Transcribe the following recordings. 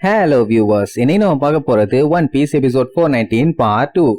Hello viewers, இன்னைக்கு நம்ம பார்க்க போறது one piece episode 419 part 2.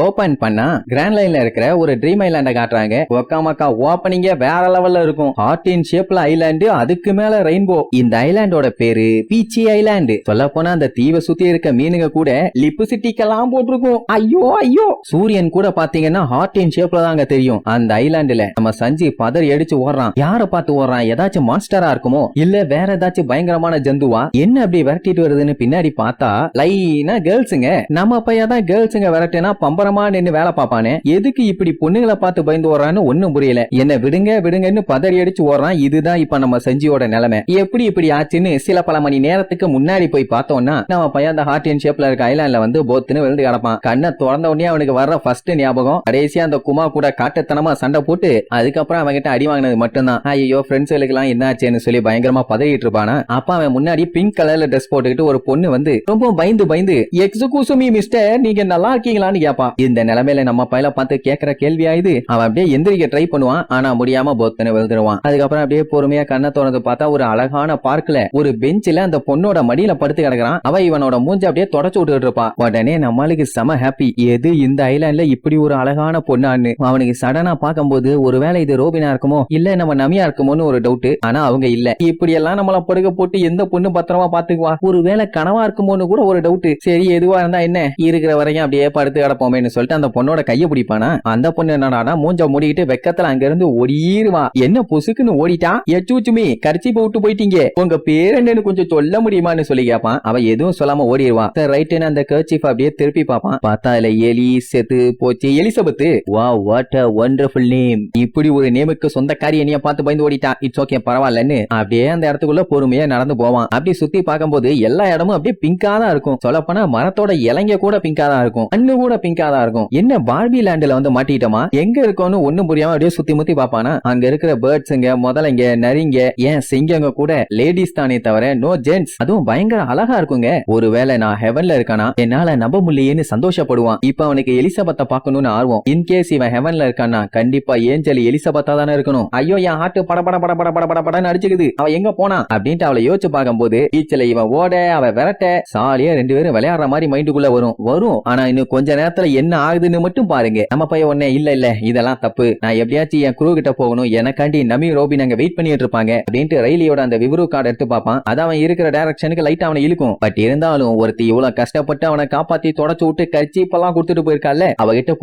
Open பண்ணா கிராண்ட் லைன்ல இருக்கிற ஒரு ட்ரீம் ஐலாண்ட காட்டுறாங்க. ஒக்காமக்கா ஓப்பனிங்க வேற லெவல்ல இருக்கும். ஹார்ட் இன் ஷேப்ல ஐலாண்டு, அதுக்கு மேல ரெயின்போ. இந்த ஐலாண்டோட பேரு பீச்சி ஐலாண்டு. சொல்ல போனா அந்த தீவை சுத்தி இருக்க மீனுங்க கூட லிப்ஸ்டிக்கெல்லாம் போட்டிருக்கும். ஐயோ ஐயோ, சூரியன் கூட பாத்தீங்கன்னா ஹார்ட் இன் ஷேப்ல தாங்க தெரியும். அந்த ஐலாண்டுல நம்ம சஞ்சி பதறி அடிச்சு ஓடுறான். யார பார்த்து ஓடுறான்? ஏதாச்சும் மான்ஸ்டரா இருக்குமோ, இல்ல வேற ஏதாச்சும் பயங்கரமான ஜந்துவா? என்ன அப்படி விரட்டிட்டு வருதுன்னு பின்னாடி பார்த்தா லைனா கேர்ள்ஸுங்க. நம்ம பையன் தான் கேர்ள்ஸுங்க விரட்டுனா பம்பரமா நின்னு வேலை பாப்பானே. எதுக்கு இப்படி பொண்ணுங்களை பார்த்து பயந்து ஓடுறான்னு ஒண்ணும் புரியல. என்ன விடுங்க விடுங்கன்னு பதறி அடிச்சு ஓடுறான். இதுதான் இப்ப நம்ம சஞ்சியோட நிலைமை. எப்படி இப்படி ஆச்சுன்னு சில பல மணி நேரத்துக்கு முன்னாடி போய் பார்த்தோம்னா நம்ம பையன் அந்த ஹார்ட் அண்ட் ஷேப்ல இருக்க ஐலாண்ட்ல வந்து போத்துன்னு விழுந்து கிடப்பான். கண்ணை திறந்த உடனே அவனுக்கு வர்ற ஃபர்ஸ்ட் ஞாபகம் கடைசியா அந்த குமா கூட காட்டுத்தனமா சண்டை போட்டு அதுக்கப்புறம் அவன் கிட்ட அடி வாங்கினது மட்டும்தான். ஐயோ ஃப்ரெண்ட்ஸ்களுக்கு எல்லாம் என்ன ஆச்சுன்னு சொல்லி பயங்கரமா பதறிட்டு இருப்பானா. அப்ப அவன் முன்னாடி பிங்க் கலர்ல ட்ரெஸ் போட்டுக்கிட்டு ஒரு பொண்ணு வந்து ரொம்ப பயந்து எக்ஸுகூசுமி மிஸ்டர், நீங்க நல்லா இருக்கீங்களான்னு கேப்பா. இந்த நிலைமையில நம்ம பையல பார்த்து கேட்கிற கேள்வியா இது? அவன் அப்படியே எந்திரிக்க ட்ரை பண்ணுவான், ஆனா முடியாம போத்தனை விழுந்துருவான். அதுக்கப்புறம் அப்படியே பொறுமையா கண்ணை திறந்து பார்த்தா ஒரு அழகான பார்க்ல ஒரு பெஞ்சில அந்த பொண்ணோட மடியில படுத்து கிடக்குறான். அவ இவனோட மூஞ்சி அப்படியே தொடச்சு விட்டுட்டு இருப்பா. உடனே நம்மளுக்கு செம ஹாப்பி. எது இந்த ஐலாண்ட்ல இப்படி ஒரு அழகான பொண்ணான்னு அவனுக்கு சடனா பார்க்கும்போது ஒருவேளை இது ரோபினா இருக்குமோ இல்ல நம்ம நமியா இருக்குமோன்னு ஒரு டவுட். ஆனா அவங்க இல்ல. இப்படி எல்லாம் நம்மள படுக்க போட்டு எந்த பொண்ணு பத்திரமா பாத்துக்குவா? ஒருவேளை கனவா இருக்குமோன்னு கூட ஒரு டவுட். சரி எதுவா இருந்தா என்ன, இருக்கிற வரைக்கும் அப்படியே படுத்து கிடப்போமேன்னு சொல்லிட்டு அந்த பொண்ணோட கைய பிடிப்பானா. அந்த பொண்ணு என்னடா மூஞ்ச மூடிக்கிட்டு வெக்கத்துல அங்க இருந்து ஓடிடுவா. என்ன பொசுக்குன்னு ஓடிட்டா? எச்சூச்சுமி கரிச்சி போட்டு போயிட்டீங்க, உங்க பேர் என்னன்னு கொஞ்சம் சொல்ல முடியுமான்னு சொல்லி கேப்பான். அவ எதுவும் சொல்லாம ஓடிடுவா. ரைட்டுன்னு அந்த கர்ச்சீஃப் அப்படியே திருப்பி பாப்பான். பார்த்தா அதுல எலி செத்து போச்சு. Elizabeth. Wow, what a wonderful name. இப்படி ஒரு நேமுக்கு சொந்தக்காரி என்னைய பார்த்து பயந்து ஓடிட்டா. இட்ஸ் ஓகே பரவாயில்லன்னு அப்படியே அந்த இடத்துக்குள்ள பொறுமையா நடந்து போவான். அப்படி சுத்தி பார்க்கும்போது எல்லா இடமும் அப்படியே பிங்கா தான் இருக்கும். சொல்ல போனா மரத்தோட இலைங்க கூட பிங்கா தான் இருக்கும். அண்ணு கூட பிங்கா தான் இருக்கும். என்ன பார்பி லேண்ட்ல வந்து மாட்டிட்டோமா? எங்க இருக்கோன்னு ஒண்ணும் புரியாம அப்படியே சுத்தி முத்தி பாப்பானா. அங்க இருக்கிற பேர்ட்ஸுங்க, முதலைங்க, நரிங்க, ஏன் சிங்கங்க கூட லேடிஸ் தானே தவிர நோ ஜென்ட்ஸ். அதுவும் பயங்கர அழகா இருக்குங்க. ஒருவேளை நான் ஹெவன்ல இருக்கானா என்னால நம்ப முடியலன்னு சந்தோஷப்படுவான். இப்ப அவனுக்கு எலிசபெத்தை பார்க்கணும்னு ஆர்வம். இன்கேஸ் இவன் ஹெவன்ல இருக்கானா கண்டிப்பா ஏஞ்சல் எலிசபெத்தா தானே இருக்கணும். ஐயோ என் ஹார்ட் பட பட பட பட பட பட படன்னு அடிச்சுக்குது. அவ எங்க போனா அப்படின்ட்டு அவளை யோசிச்சு பார்க்கும்போது பீச்ல இவன் ஓட அவ விரட்ட சாலியா ரெண்டு பேரும் விளையாடுற மாதிரி மைண்டுக்குள்ள வரும். ஆனா இன்னும் கொஞ்ச நேரத்துல என்ன ஆகுதுன்னு மட்டும் பாருங்க. நம்ம பையன் உடனே இல்ல இதெல்லாம் தப்பு, நான் எப்படியாச்சும் என் குரூ கிட்ட போகணும், எனக்காண்டி நமி ரோபின் அங்க வெயிட் பண்ணிட்டு இருப்பாங்க அப்படின்ட்டு ரயிலியோட அந்த விவரோ கார்டு எடுத்து பார்ப்பான். அது அவன் இருக்கிற டைரக்ஷனுக்கு லைட் அவனை இழுக்கும். பட் இருந்தாலும் ஒருத்தி இவ்வளவு கஷ்டப்பட்டு அவனை காப்பாத்தி தொடச்சு விட்டு கர்ச்சீப்பெல்லாம் கொடுத்துட்டு போயிருக்கால, அவகிட்ட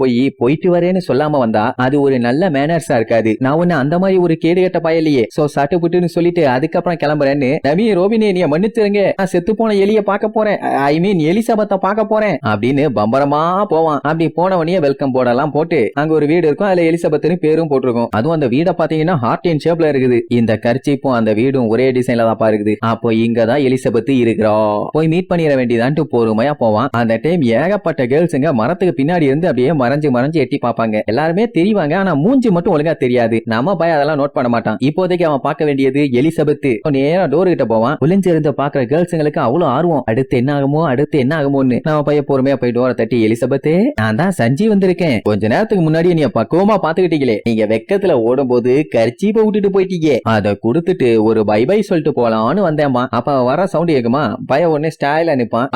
போயிட்டு வரேன்னு சொல்லாம வந்தா அது ஒரு நல்ல மேனர்ஸா இருக்காது. நான் ஒண்ணு அந்த மாதிரி ஒரு கேடு கட்ட பயலையே, சோ சட்டு புட்டுன்னு சொல்லிட்டு அதுக்கப்புறம் கிளம்புறேன்னு நமி ரோபினே நீ மன்னிச்சிருங்க, நான் செத்து போன எலிய பார்க்க போறேன், ஐ மீன் எலிசபெத்தை பார்க்க போறேன் அப்படின்னு பம்பரமா போவான். அப்படி போனவனே வெல்கம் போர்டெல்லாம் போட்டு அங்க ஒரு வீடு இருக்கும். அதுல எலிசபெத்னு பேரும் போட்டிருக்கும். அதுவும் அந்த வீட பாத்தீங்கன்னா ஹார்ட் இன் ஷேப்ல இருக்குது. இந்த கர்ச்சீப்பும் அந்த வீடும் ஒரே டிசைன்ல தான் இருக்குது. அப்போ இங்கதான் எலிசபெத் இருக்கிறா, போய் மீட் பண்ணிட வேண்டியதான்ட்டு பொறுமையா போவான். அந்த டைம் ஏகப்பட்ட கேர்ள்ஸுங்க மரத்துக்கு பின்னாடி இருந்து அப்படியே மறைஞ்சு எட்டி பாப்பாங்க. எல்லாருமே தெரிவாங்க, ஆனா மூஞ்சி மட்டும் ஒழுங்கா தெரியாது. நம்ம பையன் அதெல்லாம் நோட் பண்ண மாட்டான். இப்போதைக்கு அவன் பார்க்க வேண்டியது எலிசபெத். நேரா டோர் கிட்ட போவான். ஒளிஞ்சிருந்து பாக்குற கேர்ள்ஸுங்களுக்கு அவ்வளவு ஆர்வம். அடுத்து என்ன ஆகுமோன்னு நம்ம பையன் பொறுமையா போய் டோரை தட்டி, எலிசபெத் நான் தான் சஞ்சி வந்திருக்கேன், கொஞ்ச நேரத்துக்கு முன்னாடி நீ பக்குவமா பாத்துக்கிட்டீங்களே, நீங்க வெக்கத்துல ஓடும்போது கர்ச்சீப்பை விட்டுட்டு போயிட்டீங்க, அதை கொடுத்துட்டு ஒரு பை பை சொல்லிட்டு போலான்னு வந்தேம்மா. அப்ப வர சவுண்ட் கேக்குமா, பய உடனே ஸ்டைல நிப்பான்.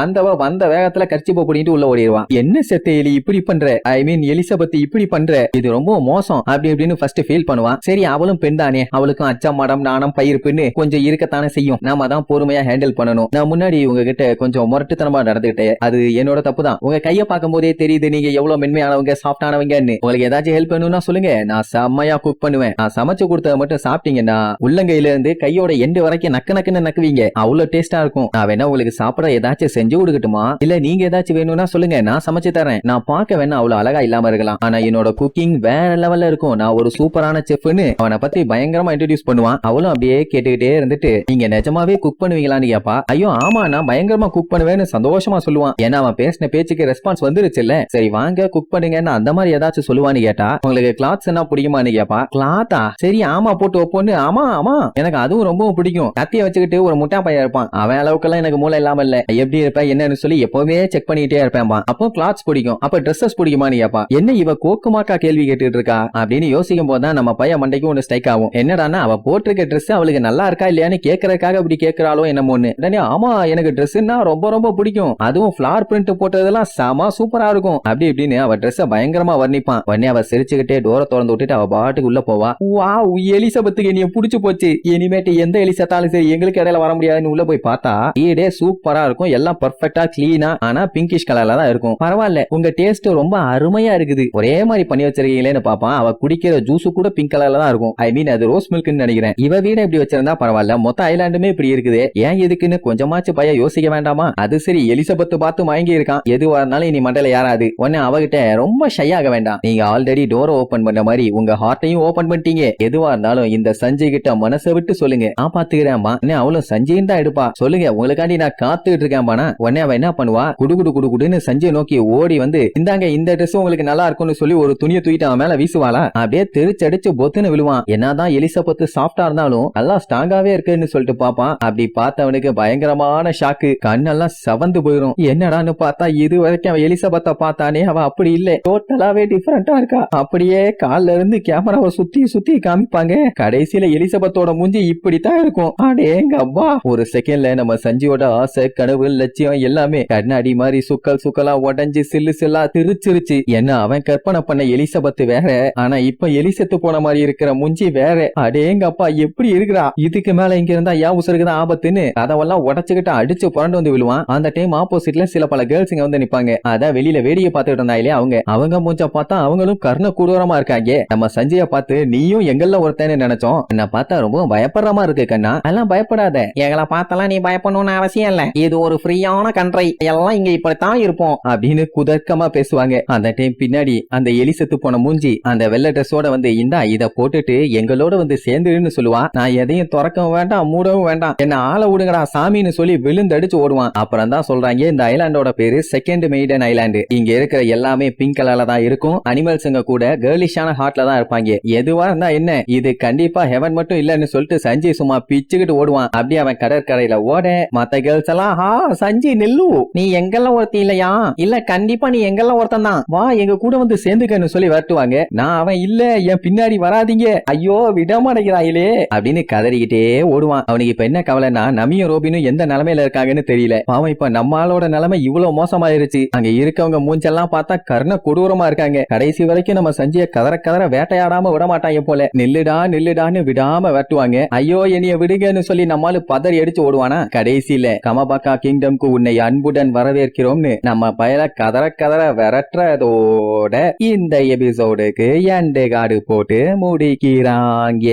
வந்த வேகத்துல கர்ச்சீப்பை பிடிட்டு உள்ள ஓடிடுவான். என்ன செத்த எலி இப்படி பண்ற, ஐ மீன் எலிசபெத் இப்படி பண்ற, இது ரொம்ப மோசம் அப்படின்னு ஃபர்ஸ்ட் ஃபீல் பண்ணுவான். சரி அவளும் பெண் தானே, அவளுக்கும் அச்சம் மடம் நாணம் பயிருப்புன்னு கொஞ்சம் இருக்கத்தானே செய்யும். நாம தான் பொறுமையா ஹேண்டில் பண்ணணும். நான் முன்னாடி உங்ககிட்ட கொஞ்சம் முரட்டுத்தனமா நடந்துகிட்டேன், அது என்னோட தப்பு தான். உங்க கைய பார்க்கும் போதே தெரியுது நீங்க எவ்வளவு மென்மையானவங்க, சாஃப்டானவங்கன்னு. உங்களுக்கு ஏதாச்சும் ஹெல்ப் பண்ணணும்னா சொல்லுங்க, நான் செம்மையா குக் பண்ணுவேன். நான் சமைச்சு கொடுத்தத மட்டும் சாப்பிட்டீங்கன்னா உள்ளங்கையில இருந்து கையோட எண்டு வரைக்கும் நக்குன்னு நக்குவீங்க, அவ்வளவு டேஸ்டா இருக்கும். நான் வேணா உங்களுக்கு சாப்பிட ஏதாச்சும் செஞ்சு கொடுக்கட்டுமா, இல்ல நீங்க ஏதாச்சும் வேணும்னா சொல்லுங்க, நான் சமைச்சு தரேன். நான் பார்க்க வேணா அவ்வளவு அழகா இல்லாம இருக்கலாம், ஆனா என்னோட குக்கிங் வேற லெவல்ல இருக்கும். நான் ஒரு சூப்பரான செஃப்னு அவனை பத்தி பயங்கரமா இன்ட்ரோடியூஸ் பண்ணுவான். அவளும் அப்படியே கேட்டுக்கிட்டே இருந்துட்டு நீங்க நிஜமாவே குக் பண்ணுவீங்களான்னு கேப்பா. ஐயோ ஆமா நான் பயங்கரமா குக் பண்ணுவேன்னு சந்தோஷமா சொல்லுவான். ஏன்னா அவன் பேசின பேச்சுக்கு ரெஸ்பான்ஸ் வந்துருச்சு இல்ல. சரி வாங்க குக் பண்ணுங்கன்னு அந்த மாதிரி ஏதாச்சும் சொல்லுவான்னு கேட்டா உங்களுக்கு கிளாத்ஸ் என்ன பிடிக்குமான்னு கேப்பா. கிளாத்தா? சரி ஆமா போட்டு வைப்போன்னு. ஆமா ஆமா எனக்கு அதுவும் ரொம்ப பிடிக்கும். கத்திய வச்சுக்கிட்டு ஒரு முட்டா பையன் இருப்பான். அவன் அளவுக்கு எனக்கு மூளை இல்லாம இல்ல. எப்படி இருப்ப என்னன்னு சொல்லி எப்பவுமே செக் பண்ணிட்டே இருப்பேன். அப்போ கிளாத்ஸ் பிடிக்கும். அப்ப ட்ரெஸ்ஸஸ் பிடிக்குமான்னு கேப்பா. என்ன இவ கோக்குமாக்கா கேள்வி கேட்டுட்டு இருக்கா அப்படின்னு யோசிக்கும் போதுதான் நம்ம பையன் மண்டைக்கு ஒண்ணு ஸ்ட்ரைக் ஆகும். என்னடான்னா அவ போட்டிருக்க ட்ரெஸ் அவளுக்கு நல்லா இருக்கா இல்லையான்னு கேட்கறதுக்காக அப்படி கேட்கிறாளோ என்னமோன்னு. உடனே ஆமா எனக்கு ட்ரெஸ்னா ரொம்ப ரொம்ப பிடிக்கும். அதுவும் ஃபிளார் பிரிண்ட் போட்டதெல்லாம் செம சூப்பரா இருக்கும் அப்படி இப்படின்னு அவ ட்ரெஸ் பயங்கரமா வர்ணிப்பான். உடனே அவ சிரிச்சுக்கிட்டே டோரை திறந்து விட்டுட்டு அவ பாட்டுக்கு உள்ள போவா. வாவ் எலிசபெத்துக்கு என்னைய புடிச்சு போச்சு. இனிமேட்டு எந்த எலி செத்தாலும் சரி எங்களுக்கு இடையில வர முடியாதுன்னு உள்ள போய் பார்த்தா வீடே சூப்பரா இருக்கும். எல்லாம் பெர்ஃபெக்ட்டா கிளீனா ஆனா பிங்கிஷ் கலர்ல தான் இருக்கும். பரவாயில்ல உங்க டேஸ்ட் ரொம்ப அருமையா இருக்குது. ஒரே மாதிரி பண்ணி வச்சிருக்கீங்களேன்னு பாப்பான். அவ குடிக்கிற ஜூஸ் கூட பிங்க் கலர்ல தான் இருக்கும். ஐ மீன் அது ரோஸ் மில்க்னு நினைக்கிறேன். இவ வீட இப்படி வச்சிருந்தா பரவாயில்ல. மொத்த ஐலாண்டுமே இப்படி இருக்குது. ஏன் எதுக்குன்னு கொஞ்சமாச்சு பைய யோசிக்க வேண்டாமா? அது சரி எலிசபெத் பார்த்து மயங்கி இருக்கான். எதுவா இருந்தாலும் இனி மண்டல யாராது. உடனே அவகிட்ட ரொம்ப ஷையாக வேண்டாம். நீங்க ஆல்ரெடி டோரை ஓபன் பண்ண மாதிரி உங்க ஹார்ட்டையும் ஓபன் பண்ணிட்டீங்க. எதுவா இருந்தாலும் இந்த சஞ்சய் கிட்ட மனசை விட்டு சொல்லுங்க. நான் பாத்துக்கிறேன்பா. அவளும் சஞ்சயின் தான் எடுப்பா. சொல்லுங்க உங்களுக்காண்டி நான் காத்துக்கிட்டு இருக்கேன்பானா. உடனே அவ என்ன பண்ணுவா குடுகுடு குடுகுடுன்னு சஞ்சய் நோக்கி ஓடி வந்து இந்தாங்க இந்த ட்ரெஸ் உங்களுக்கு நல்லா இருக்கும்னு சொல்லி ஒரு துணியை தூக்கிட்டு அவன் மேல வீசுவாளா. அப்படியே தெரிச்சடிச்சு பொத்துன்னு விழுவான். என்னதான் எலிசபெத் சாஃப்டா இருந்தாலும் நல்லா ஸ்ட்ராங்காவே இருக்குன்னு சொல்லிட்டு பாப்பான். அப்படி பார்த்தவனுக்கு பயங்கரமான ஷாக்கு. கண்ணெல்லாம் சவந்து போயிரும். என்னடான்னு பார்த்தா இது வரைக்கும் அவன் எலிசபெத்தை பார்த்தானே அவ அப்படி இல்ல. டோட்டலாவே டிஃபரெண்டா இருக்கா. அப்படியே கால்ல இருந்து கேமராவை சுத்தி சுத்தி காமிப்பாங்க. கடைசியில எலிசபெத்தோட மூஞ்சி இப்படித்தான் இருக்கும். அடேங்க அப்பா. ஒரு செகண்ட்ல நம்ம சஞ்சியோட ஆசை கனவு லட்சியம் எல்லாமே கண்ணாடி மாதிரி சுக்கல் சுக்கலா உடஞ்சு சில்லு சில்லா திருச்சிருச்சு. என்ன அவன் கற்பனை பண்ண எலிசபெத் வேற. ஆனா இப்ப எலிசெத்து போன மாதிரி இருக்கிற மூஞ்சி வேற. அடேங்க அப்பா எப்படி இருக்கிறா. இதுக்கு மேல இங்க இருந்தா ஏன் உசருக்குதான் ஆபத்துன்னு அதெல்லாம் உடச்சுக்கிட்டு அடிச்சு புரண்டு வந்து விழுவான். அந்த டைம் ஆப்போசிட்ல சில பல கேர்ள்ஸ் இங்க வந்து நிப்பாங்க. அதான் வெளியில வேடியை பார்த்துட்டு இருந்தாங்களே அவங்க மூஞ்ச பார்த்தா அவங்களும் கர்ண கூடூரமா இருக்காங்க. நம்ம சஞ்சய பார்த்து நீயும் எங்கெல்ல ஒருத்தன்னு நினைச்சோம். என்ன பார்த்தா ரொம்ப பயப்படுறமா இருக்கு கண்ணா. அதெல்லாம் பயப்படாத. எங்களை பார்த்தலாம் நீ பயப்படணும்னு அவசியம் இல்ல. இது ஒரு ஃப்ரீயான கண்ட்ரை. எல்லாம் இங்க இப்படித்தான் இருப்போம் அப்படின்னு குதர்க்கமா பேசுவாங்க. அந்த டைம் பின்னாடி அந்த எலி செத்து போன மூஞ்சி அந்த வெள்ளை ட்ரெஸ்ஸோட வந்து இந்தா இத போட்டுட்டு எங்களோட வந்து சேர்ந்துன்னு சொல்லுவா. நான் எதையும் திறக்கவும் வேண்டாம் மூடவும் வேண்டாம். என்ன ஆள விடுங்கடா சாமின்னு சொல்லி விழுந்தடிச்சு ஓடுவான். அப்புறம் தான் சொல்றாங்க இந்த ஐலாண்டோட பேரு செகண்ட் மெய்டன் ஐலாண்டு. இங்க இருக்கிற எல்லாமே பிங்க் கலர்ல தான் இருக்கும். அனிமல்ஸுங்க கூட கேர்லிஷான ஹார்ட்ல தான் இருப்பாங்க. எதுவா இருந்தா என்ன இது கண்டிப்பா ஹெவன் மட்டும் இல்லன்னு சொல்லிட்டு சஞ்சய் சும்மா பிச்சுக்கிட்டு ஓடுவான். அப்படியே அவன் கடற்கரையில ஓட மத்த கேர்ள்ஸ் எல்லாம் ஹா சஞ்சய் நெல்லு நீ எங்கெல்லாம் ஒருத்தி இல்லையா? இல்ல கண்டிப்பா நீ எங்கெல்லாம் ஒருத்தன் தான். வா எங்க கூட வந்து சேர்ந்துக்கன்னு சொல்லி வரட்டுவாங்க. நான் அவன் இல்ல என் பின்னாடி வராதீங்க. ஐயோ விடமாட்டேங்கிறாயிலே அப்படின்னு கதறிக்கிட்டே ஓடுவான். அவனுக்கு இப்ப என்ன கவலைன்னா நமியும் ரோபினும் எந்த நிலைமையில இருக்காங்கன்னு தெரியல. அவன் இப்ப நம்மளோட நிலைமை இவ்வளவு மோசமாயிருச்சு. அங்க இருக்கவங்க மூஞ்செல்லாம் பார்த்தா கர்ண கொடூரமா இருக்காங்க. கடைசி வரைக்கும் நம்ம சஞ்சய கதற கதற வேட்டையாடாம விட மாட்டாங்க போல. நில்லுடா நில்லுடான்னு விடாம வெட்டுவாங்க. ஐயோ என்னைய விடுங்கன்னு சொல்லி நம்மால பதறி அடிச்சு ஓடுவானா. கடைசியில கமபாக்கா கிங்டம்க்கு உன்னை அன்புடன் வரவேற்கிறோம்னு நம்ம பயல கதற கதற விரட்டுறதோட இந்த எபிசோடுக்கு எண்டு கார்டு போட்டு முடிக்கிறாங்க.